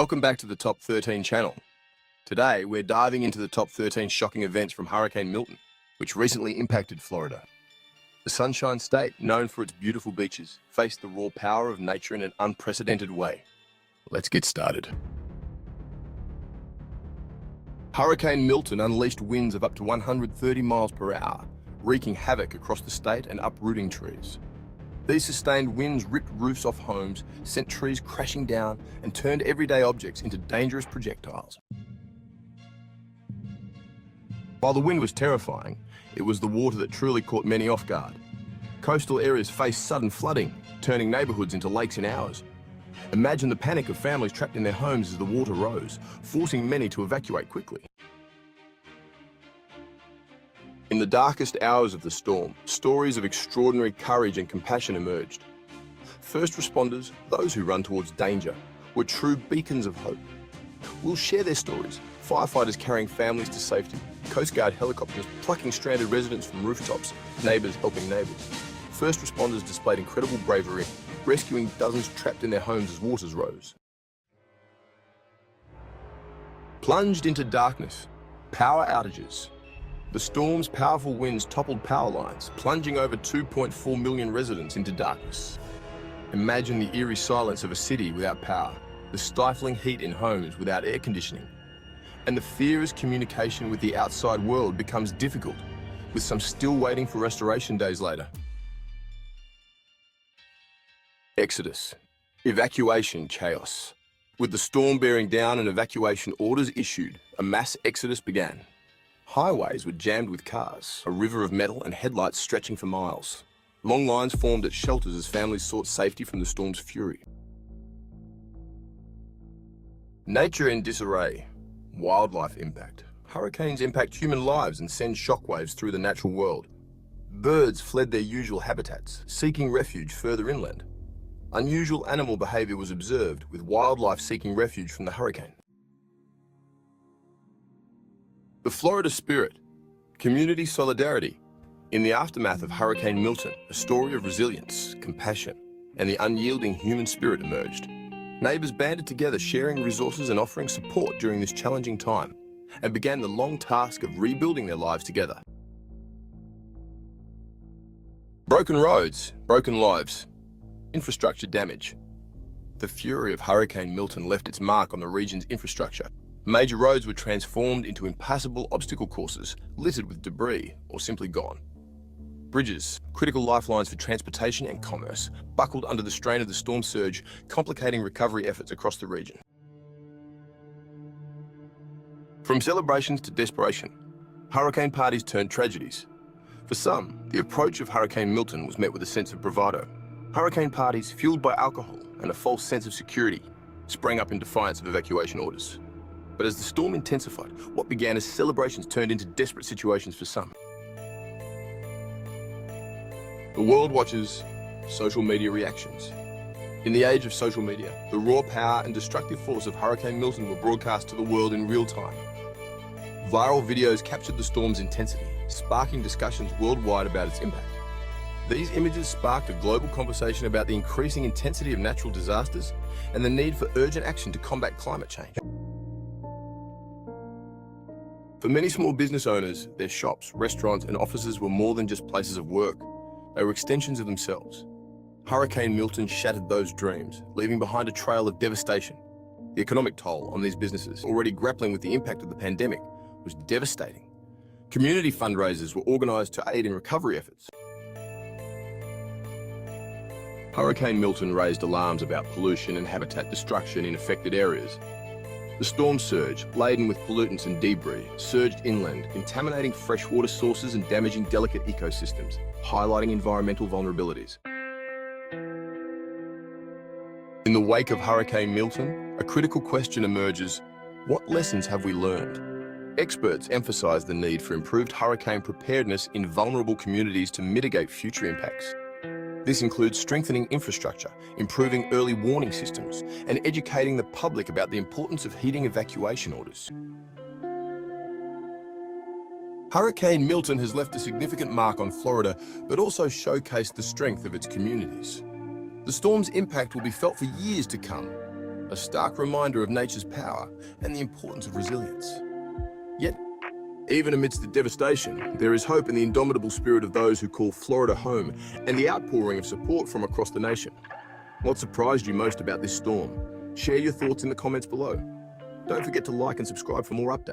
Welcome back to the Top 13 channel. Today, we're diving into the top 13 shocking events from Hurricane Milton, which recently impacted Florida. The Sunshine State, known for its beautiful beaches, faced the raw power of nature in an unprecedented way. Let's get started. Hurricane Milton unleashed winds of up to 130 miles per hour, wreaking havoc across the state and uprooting trees. These sustained winds ripped roofs off homes, sent trees crashing down, and turned everyday objects into dangerous projectiles. While the wind was terrifying, it was the water that truly caught many off guard. Coastal areas faced sudden flooding, turning neighborhoods into lakes in hours. Imagine the panic of families trapped in their homes as the water rose, forcing many to evacuate quickly. In the darkest hours of the storm, stories of extraordinary courage and compassion emerged. First responders, those who run towards danger, were true beacons of hope. We'll share their stories, firefighters carrying families to safety, Coast Guard helicopters plucking stranded residents from rooftops, neighbors helping neighbors. First responders displayed incredible bravery, rescuing dozens trapped in their homes as waters rose. Plunged into darkness, power outages. The storm's powerful winds toppled power lines, plunging over 2.4 million residents into darkness. Imagine the eerie silence of a city without power, the stifling heat in homes without air conditioning, and the fear as communication with the outside world becomes difficult, with some still waiting for restoration days later. Exodus. Evacuation chaos. With the storm bearing down and evacuation orders issued, a mass exodus began. Highways were jammed with cars, a river of metal and headlights stretching for miles. Long lines formed at shelters as families sought safety from the storm's fury. Nature in disarray. Wildlife impact. Hurricanes impact human lives and send shockwaves through the natural world. Birds fled their usual habitats, seeking refuge further inland. Unusual animal behavior was observed, with wildlife seeking refuge from the hurricane. The Florida spirit, community solidarity. In the aftermath of Hurricane Milton, a story of resilience, compassion, and the unyielding human spirit emerged. Neighbors banded together, sharing resources and offering support during this challenging time, and began the long task of rebuilding their lives together. Broken roads, broken lives, infrastructure damage. The fury of Hurricane Milton left its mark on the region's infrastructure. Major roads were transformed into impassable obstacle courses, littered with debris or simply gone. Bridges, critical lifelines for transportation and commerce, buckled under the strain of the storm surge, complicating recovery efforts across the region. From celebrations to desperation, hurricane parties turned tragedies. For some, the approach of Hurricane Milton was met with a sense of bravado. Hurricane parties, fueled by alcohol and a false sense of security, sprang up in defiance of evacuation orders. But as the storm intensified, what began as celebrations turned into desperate situations for some. The world watches, social media reactions. In the age of social media, the raw power and destructive force of Hurricane Milton were broadcast to the world in real time. Viral videos captured the storm's intensity, sparking discussions worldwide about its impact. These images sparked a global conversation about the increasing intensity of natural disasters and the need for urgent action to combat climate change. For many small business owners, their shops, restaurants, and offices were more than just places of work. They were extensions of themselves. Hurricane Milton shattered those dreams, leaving behind a trail of devastation. The economic toll on these businesses, already grappling with the impact of the pandemic, was devastating. Community fundraisers were organized to aid in recovery efforts. Hurricane Milton raised alarms about pollution and habitat destruction in affected areas. The storm surge, laden with pollutants and debris, surged inland, contaminating freshwater sources and damaging delicate ecosystems, highlighting environmental vulnerabilities. In the wake of Hurricane Milton, a critical question emerges: what lessons have we learned? Experts emphasize the need for improved hurricane preparedness in vulnerable communities to mitigate future impacts. This includes strengthening infrastructure, improving early warning systems, and educating the public about the importance of heeding evacuation orders. Hurricane Milton has left a significant mark on Florida, but also showcased the strength of its communities. The storm's impact will be felt for years to come. a stark reminder of nature's power and the importance of resilience. Yet, even amidst the devastation, there is hope in the indomitable spirit of those who call Florida home and the outpouring of support from across the nation. What surprised you most about this storm? Share your thoughts in the comments below. Don't forget to like and subscribe for more updates.